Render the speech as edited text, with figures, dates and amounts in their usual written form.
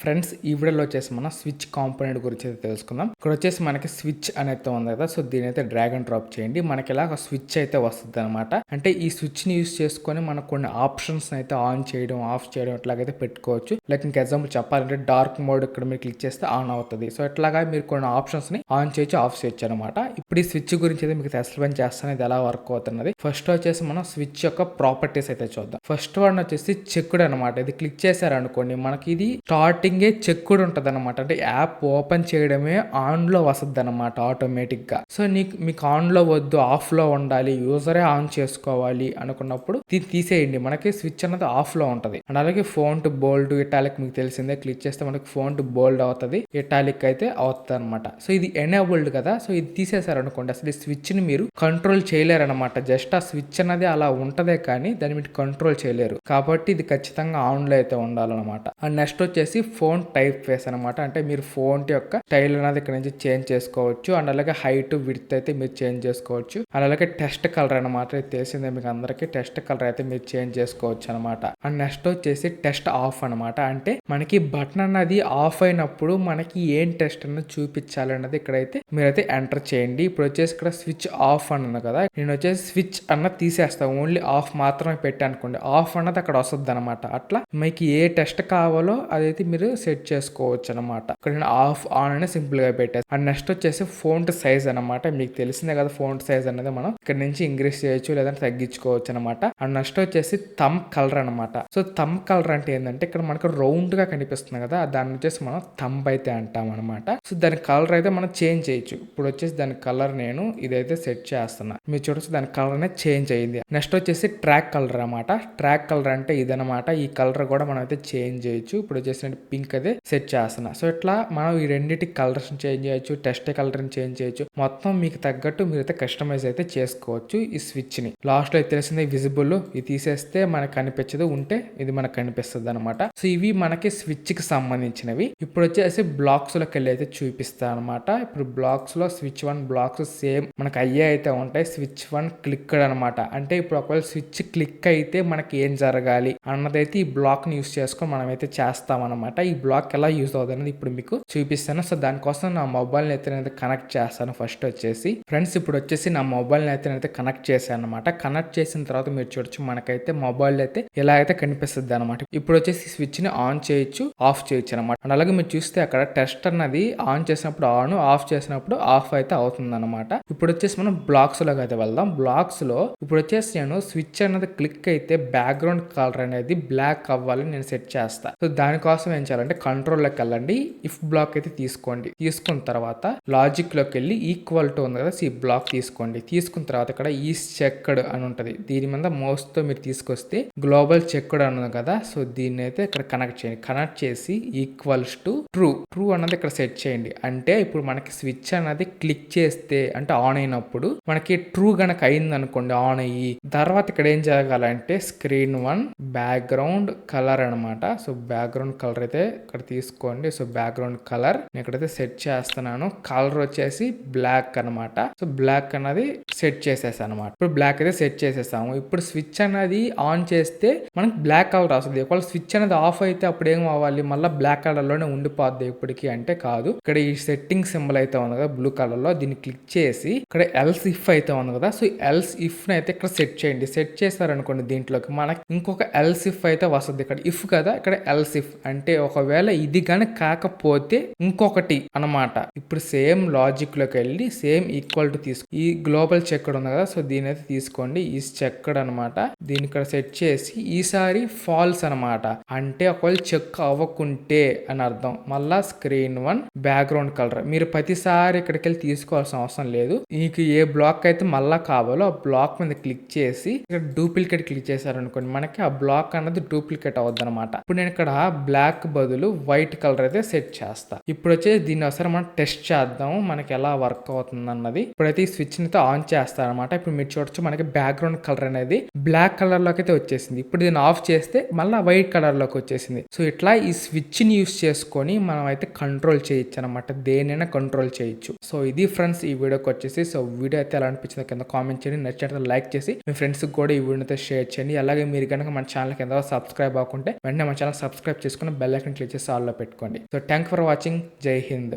Friends ఈ వీడియోలో వచ్చేసి మనం స్విచ్ కాంపోనెంట్ గురించి అయితే తెలుసుకుందాం. ఇక్కడ వచ్చేసి మనకి స్విచ్ అనేది ఉంది కదా, సో దీని అయితే డ్రాగ్ అండ్ డ్రాప్ చేయండి. మనకి ఇలా ఒక స్విచ్ అయితే వస్తుంది అనమాట. అంటే ఈ స్విచ్ ని యూస్ చేసుకొని మనం కొన్ని ఆప్షన్స్ అయితే ఆన్ చేయడం ఆఫ్ చేయడం ఇట్లాగైతే పెట్టుకోవచ్చు. లైక్ ఇంకా ఎగ్జాంపుల్ చెప్పాలంటే డార్క్ మోడ్ ఇక్కడ మీరు క్లిక్ చేస్తే ఆన్ అవుతుంది. సో ఇట్లాగా మీరు కొన్ని ఆప్షన్స్ ని ఆన్ చేయొచ్చు ఆఫ్ చేయొచ్చు అనమాట. ఇప్పుడు ఈ స్విచ్ గురించి అయితే మీకు ఎక్స్ప్లెయిన్ చేస్తాను, ఇది ఎలా వర్క్ అవుతున్నది. ఫస్ట్ వచ్చేసి మనం స్విచ్ యొక్క ప్రాపర్టీస్ అయితే చూద్దాం. ఫస్ట్ వన్ వచ్చేసి చెక్కుడు అనమాట. ఇది క్లిక్ చేశారనుకోండి మనకి ఇది స్టార్టింగే చెక్కుడు ఉంటది అనమాట. అంటే యాప్ ఓపెన్ చేయడమే ఆన్ లో వస్తుంది అనమాట ఆటోమేటిక్ గా. సో మీకు ఆన్ లో వద్దు, ఆఫ్ లో ఉండాలి, యూజరే ఆన్ చేసుకోవాలి అనుకున్నప్పుడు దీన్ని తీసేయండి. మనకి స్విచ్ అనేది ఆఫ్ లో ఉంటది. అండ్ అలాగే ఫోన్ టు బోల్డ్ ఇటాలిక్ మీకు తెలిసిందే, క్లిక్ చేస్తే మనకి ఫోన్ టు బోల్డ్ అవుతుంది, ఇటాలిక్ అయితే అవుతుంది అనమాట. సో ఇది ఎనేబుల్డ్ కదా, సో ఇది తీసేశారు అనుకోండి అసలు ఈ స్విచ్ ని మీరు కంట్రోల్ చేయలేరు అనమాట. జస్ట్ ఆ స్విచ్ అనేది అలా ఉంటదే కానీ దాన్ని మీరు కంట్రోల్ చేయలేరు. కాబట్టి ఇది ఖచ్చితంగా ఆన్ లో అయితే ఉండాలన్నమాట. అండ్ నెక్స్ట్ వచ్చేసి ఫోన్ టైప్ ఫేస్ అనమాట. అంటే మీరు ఫోన్ యొక్క స్టైల్ అనేది ఇక్కడ నుంచి చేంజ్ చేసుకోవచ్చు. అండ్ అలాగే హైట్ విడ్త్ అయితే మీరు చేంజ్ చేసుకోవచ్చు. అండ్ అలాగే టెస్ట్ కలర్ అనమాట, తెలిసిందే మీకు అందరికి. టెస్ట్ కలర్ అయితే మీరు చేంజ్ చేసుకోవచ్చు అనమాట. అండ్ నెక్స్ట్ వచ్చేసి టెస్ట్ ఆఫ్ అనమాట. అంటే మనకి బటన్ అన్నది ఆఫ్ అయినప్పుడు మనకి ఏం టెస్ట్ అన్నది చూపించాలన్నది ఇక్కడైతే మీరైతే ఎంటర్ చేయండి. ఇప్పుడు వచ్చేసి ఇక్కడ స్విచ్ ఆఫ్ అన్నది కదా, నేను వచ్చేసి స్విచ్ అన్నది తీసేస్తాను, ఓన్లీ ఆఫ్ మాత్రమే పెట్టి అనుకోండి. ఆఫ్ అన్నది అక్కడ వస్తుంది అనమాట. అట్లా మీకు ఏ టెస్ట్ కావాలో అదైతే మీరు సెట్ చేసుకోవచ్చు అనమాట. ఇక్కడ నేను ఆఫ్ ఆన్ అని సింపుల్ గా పెట్టాను. అండ్ నెక్స్ట్ వచ్చేసి ఫోంట్ సైజ్ అనమాట. మీకు తెలిసిందే కదా ఫోంట్ సైజ్ అనేది మనం ఇక్కడ నుంచి ఇంక్రీజ్ చేయొచ్చు లేదంటే తగ్గించుకోవచ్చు అనమాట. అండ్ నెక్స్ట్ వచ్చేసి థంబ్ కలర్ అనమాట. సో థంబ్ కలర్ అంటే ఏంటంటే ఇక్కడ మనకు రౌండ్ గా కనిపిస్తుంది కదా, దాన్ని వచ్చేసి మనం థంబ్ అయితే అంటాం అనమాట. సో దాని కలర్ అయితే మనం చేంజ్ చేయొచ్చు. ఇప్పుడు వచ్చేసి దాని కలర్ నేను ఇదైతే సెట్ చేస్తున్నా, మీరు చూడొచ్చు దాని కలర్ అనేది చేంజ్ అయింది. నెక్స్ట్ వచ్చేసి ట్రాక్ కలర్ అనమాట. ట్రాక్ కలర్ అంటే ఇదనమాట. ఈ కలర్ కూడా మనం అయితే చేంజ్ చేయొచ్చు. ఇప్పుడు వచ్చేసి పింక్ అయితే సెట్ చేస్తున్నా. సో ఇట్లా మనం ఈ రెండింటి కలర్స్ చేంజ్ చేయొచ్చు, టెస్ట్ కలర్ ని చేంజ్ చేయొచ్చు. మొత్తం మీకు తగ్గట్టు మీరైతే కస్టమైజ్ అయితే చేసుకోవచ్చు ఈ స్విచ్ ని. లాస్ట్ లో తెలిసింది విజిబుల్, ఇది తీసేస్తే మనకు కనిపించదు, ఉంటే ఇది మనకు కనిపిస్తుంది అనమాట. సో ఇవి మనకి స్విచ్ కి సంబంధించినవి. ఇప్పుడు వచ్చేసి బ్లాక్స్ లోకి వెళ్ళి అయితే చూపిస్తాను అనమాట. ఇప్పుడు బ్లాక్స్ లో స్విచ్ 1 బ్లాక్స్ సేమ్ మనకు అయ్యే అయితే ఉంటాయి. స్విచ్ 1 క్లిక్డ్ అనమాట. అంటే ఇప్పుడు ఒకవేళ స్విచ్ క్లిక్ అయితే మనకి ఏం జరగాలి అన్నదైతే ఈ బ్లాక్ ని యూస్ చేసుకొని మనం అయితే చేస్తాం అనమాట. ఈ బ్లాక్ ఎలా యూజ్ అవుతుంది అనేది ఇప్పుడు మీకు చూపిస్తాను. సో దానికోసం నా మొబైల్ అయితే నేను కనెక్ట్ చేస్తాను. ఫస్ట్ వచ్చేసి ఫ్రెండ్స్ ఇప్పుడు వచ్చేసి నా మొబైల్ అయితే నేను కనెక్ట్ చేశాను అనమాట. కనెక్ట్ చేసిన తర్వాత మీరు చూడొచ్చు మనకైతే మొబైల్ అయితే ఎలా అయితే కనిపిస్తుంది అనమాట. ఇప్పుడు వచ్చేసి స్విచ్ ని ఆన్ చేయొచ్చు ఆఫ్ చేయొచ్చు అనమాట. అండ్ అలాగే మీరు చూస్తే అక్కడ టెస్ట్ అన్నది ఆన్ చేసినప్పుడు ఆన్, ఆఫ్ చేసినప్పుడు ఆఫ్ అయితే అవుతుంది అనమాట. ఇప్పుడు వచ్చేసి మనం బ్లాక్స్ లోకి అయితే వెళ్దాం. బ్లాక్స్ లో ఇప్పుడు వచ్చేసి నేను స్విచ్ అనేది క్లిక్ అయితే బ్యాక్గ్రౌండ్ కలర్ అనేది బ్లాక్ అవ్వాలని నేను సెట్ చేస్తా. సో దానికోసం ఏం చేయాలంటే కంట్రోల్ లోకి వెళ్ళండి, ఇఫ్ బ్లాక్ అయితే తీసుకోండి. తీసుకున్న తర్వాత లాజిక్ లోకి వెళ్ళి ఈక్వల్ టు ఉంది కదా, ఈ బ్లాక్ తీసుకోండి. తీసుకున్న తర్వాత ఇక్కడ ఈ చెక్డ్ అని ఉంటది, దీని మీద మౌస్ తో మీరు తీసుకొస్తే గ్లోబల్ చెక్డ్ అని ఉంది కదా, సో దీన్ని అయితే ఇక్కడ కనెక్ట్ చేయండి. కనెక్ట్ చేసి ఈక్వల్స్ టు ట్రూ అన్నది ఇక్కడ సెట్ చేయండి. అంటే ఇప్పుడు మనకి స్విచ్ అనేది క్లిక్ చేస్తే అంటే ఆన్ అయినప్పుడు మనకి ట్రూ గనక అయింది అనుకోండి, ఆన్ అయ్యి తర్వాత ఇక్కడ ఏం జరగాలంటే స్క్రీన్ 1 బ్యాక్గ్రౌండ్ కలర్ అనమాట. సో బ్యాక్గ్రౌండ్ కలర్ అయితే ఇక్కడ తీసుకోండి. సో బ్యాక్గ్రౌండ్ కలర్ నేను ఇక్కడైతే సెట్ చేస్తున్నాను. కలర్ వచ్చేసి బ్లాక్ అనమాట. సో బ్లాక్ అన్నది సెట్ చేసేసాను అనమాట. ఇప్పుడు బ్లాక్ అయితే సెట్ చేసేసాము. ఇప్పుడు స్విచ్ అనేది ఆన్ చేస్తే మనకి బ్లాక్ కలర్ వస్తుంది. ఒకవేళ స్విచ్ అనేది ఆఫ్ అయితే అప్పుడు ఏం అవ్వాలి, మళ్ళీ బ్లాక్ కలర్ లోనే ఉండిపోద్ది ఇప్పటికి అంటే కాదు. ఇక్కడ ఈ సెట్టింగ్ సింబల్ అయితే ఉంది కదా బ్లూ కలర్ లో, దీన్ని క్లిక్ చేసి ఇక్కడ ఎల్స్ ఇఫ్ అయితే ఉంది కదా, సో ఎల్స్ ఇఫ్ ని అయితే ఇక్కడ సెట్ చేయండి. సెట్ చేశారనుకోండి దీంట్లోకి మనకి ఇంకొక ఎల్స్ ఇఫ్ అయితే వస్తుంది. ఇక్కడ ఇఫ్ కదా, ఇక్కడ ఎల్స్ ఇఫ్ అంటే ఒకవేళ ఇది కానీ కాకపోతే ఇంకొకటి అనమాట. ఇప్పుడు సేమ్ లాజిక్ లోకి వెళ్ళి సేమ్ ఈక్వల్ టు తీసుకో, ఈ గ్లోబల్ చెక్డ్ ఉంది కదా, సో దీని అయితే తీసుకోండి. ఈ చెక్డ్ అనమాట, దీన్ని ఇక్కడ సెట్ చేసి ఈసారి ఫాల్స్ అనమాట. అంటే ఒకవేళ చెక్ అవ్వకుంటే అని అర్థం. మళ్ళా స్క్రీన్ 1 బ్యాక్గ్రౌండ్ కలర్ మీరు ప్రతిసారి ఇక్కడికి వెళ్ళి తీసుకోవాల్సిన అవసరం లేదు. మీకు ఏ బ్లాక్ అయితే మళ్ళా కావాలో ఆ బ్లాక్ మీద క్లిక్ చేసి ఇక్కడ డూప్లికేట్ క్లిక్ చేశారనుకోండి, మనకి ఆ బ్లాక్ అన్నది డూప్లికేట్ అవద్దు అనమాట. ఇప్పుడు నేను ఇక్కడ బ్లాక్ బదులు వైట్ కలర్ అయితే సెట్ చేస్తా. ఇప్పుడు వచ్చేసి దీన్ని ఒకసారి మనం టెస్ట్ చేద్దాం మనకి ఎలా వర్క్ అవుతుంది అన్నది. ఇప్పుడైతే ఈ స్విచ్ ని ఆన్ చేస్తాను అనమాట. ఇప్పుడు మీరు చూడొచ్చు మనకి బ్యాక్గ్రౌండ్ కలర్ అనేది బ్లాక్ కలర్ లోకి అయితే వచ్చేసింది. ఇప్పుడు దీన్ని ఆఫ్ చేస్తే మళ్ళీ వైట్ కలర్ లోకి వచ్చేసింది. సో ఇట్లా ఈ స్విచ్ ని యూస్ చేసుకొని మనం అయితే కంట్రోల్ చేయొచ్చు అనమాట, దేనైనా కంట్రోల్ చేయొచ్చు. సో ఇది ఫ్రెండ్స్ ఈ వీడియోకి వచ్చేసి. సో వీడియో అయితే ఎలా అనిపించింది కింద కామెంట్ చేయండి. నచ్చినట్లయితే లైక్ చేసి మీ ఫ్రెండ్స్ కూడా ఈ వీడియో అయితే షేర్ చేయండి. అలాగే మీరు కనుక మన ఛానల్ కింద సబ్స్క్రైబ్ అవ్వకుంటే వెంటనే మన ఛానల్ సబ్స్క్రైబ్ చేసుకుని బెల్ ఐకాన్ క్లిక్ చేసి ఆల్లో పెట్టుకోండి. So thank for watching. జై హింద్.